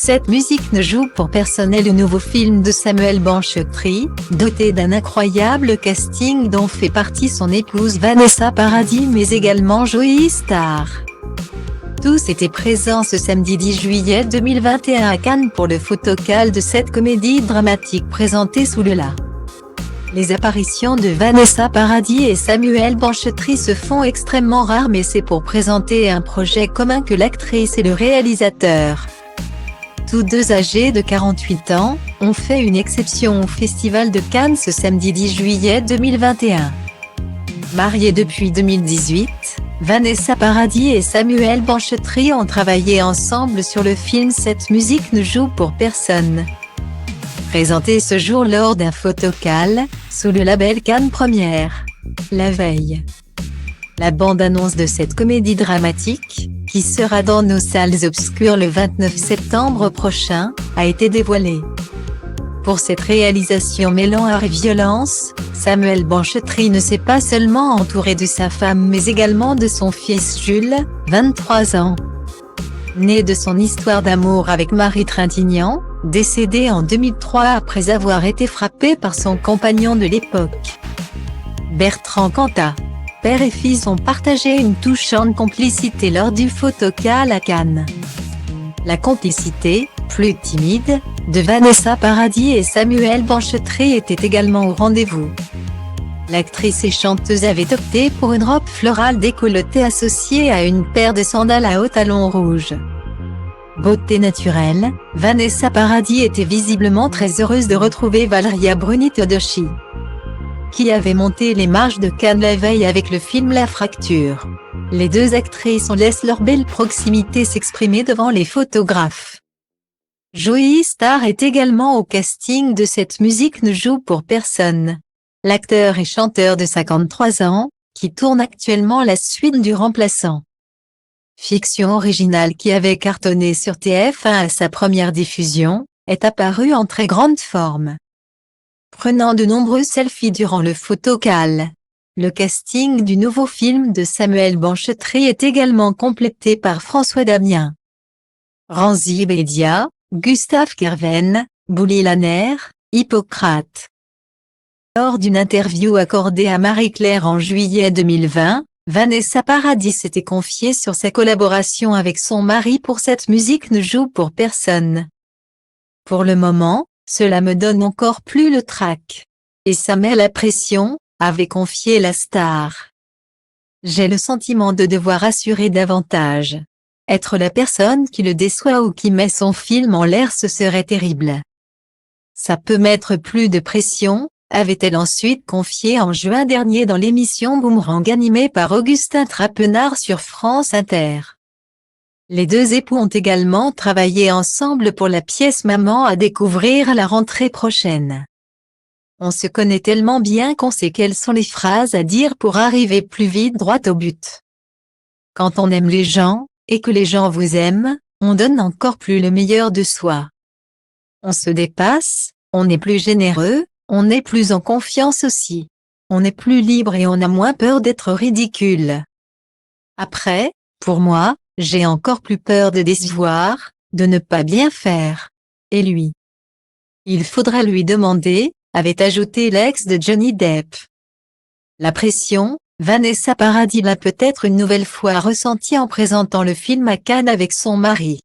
Cette musique ne joue pour personne est le nouveau film de Samuel Benchetry, doté d'un incroyable casting dont fait partie son épouse Vanessa Paradis mais également Joey Starr. Tous étaient présents ce samedi 10 juillet 2021 à Cannes pour le photocall de cette comédie dramatique présentée sous le la. Les apparitions de Vanessa Paradis et Samuel Benchetry se font extrêmement rares mais c'est pour présenter un projet commun que l'actrice et le réalisateur, tous deux âgés de 48 ans, ont fait une exception au Festival de Cannes ce samedi 10 juillet 2021. Mariés depuis 2018, Vanessa Paradis et Samuel Benchetry ont travaillé ensemble sur le film Cette musique ne joue pour personne. Présenté ce jour lors d'un photocall, sous le label Cannes Première. La veille, la bande-annonce de cette comédie dramatique, qui sera dans nos salles obscures le 29 septembre prochain, a été dévoilée. Pour cette réalisation mêlant art et violence, Samuel Benchetry ne s'est pas seulement entouré de sa femme mais également de son fils Jules, 23 ans. Né de son histoire d'amour avec Marie Trintignant, décédé en 2003 après avoir été frappé par son compagnon de l'époque, Bertrand Cantat. Père et fils ont partagé une touchante complicité lors du photocall à Cannes. La complicité, plus timide, de Vanessa Paradis et Samuel Benchetry était également au rendez-vous. L'actrice et chanteuse avait opté pour une robe florale décolletée associée à une paire de sandales à hauts talons rouges. Beauté naturelle, Vanessa Paradis était visiblement très heureuse de retrouver Valeria Bruni Tedeschi, qui avait monté les marches de Cannes la veille avec le film La Fracture. Les deux actrices ont laissé leur belle proximité s'exprimer devant les photographes. Joey Starr est également au casting de Cette musique ne joue pour personne. L'acteur et chanteur de 53 ans, qui tourne actuellement la suite du Remplaçant, fiction originale qui avait cartonné sur TF1 à sa première diffusion, est apparu en très grande forme, prenant de nombreux selfies durant le photocall. Le casting du nouveau film de Samuel Benchetry est également complété par François Damiens, Ranzy Bedia, Gustave Kerven, Bouli Lanner, Hippocrate. Lors d'une interview accordée à Marie-Claire en juillet 2020, Vanessa Paradis s'était confiée sur sa collaboration avec son mari pour Cette musique ne joue pour personne. Pour le moment, cela me donne encore plus le trac. Et ça met la pression, avait confié la star. J'ai le sentiment de devoir assurer davantage. Être la personne qui le déçoit ou qui met son film en l'air, ce serait terrible. Ça peut mettre plus de pression, avait-elle ensuite confié en juin dernier dans l'émission Boomerang animée par Augustin Trapenard sur France Inter. Les deux époux ont également travaillé ensemble pour la pièce Maman à découvrir à la rentrée prochaine. On se connaît tellement bien qu'on sait quelles sont les phrases à dire pour arriver plus vite droit au but. Quand on aime les gens, et que les gens vous aiment, on donne encore plus le meilleur de soi. On se dépasse, on est plus généreux, on est plus en confiance aussi. On est plus libre et on a moins peur d'être ridicule. Après, pour moi, j'ai encore plus peur de décevoir, de ne pas bien faire. Et lui? Il faudra lui demander, avait ajouté l'ex de Johnny Depp. La pression, Vanessa Paradis l'a peut-être une nouvelle fois ressentie en présentant le film à Cannes avec son mari.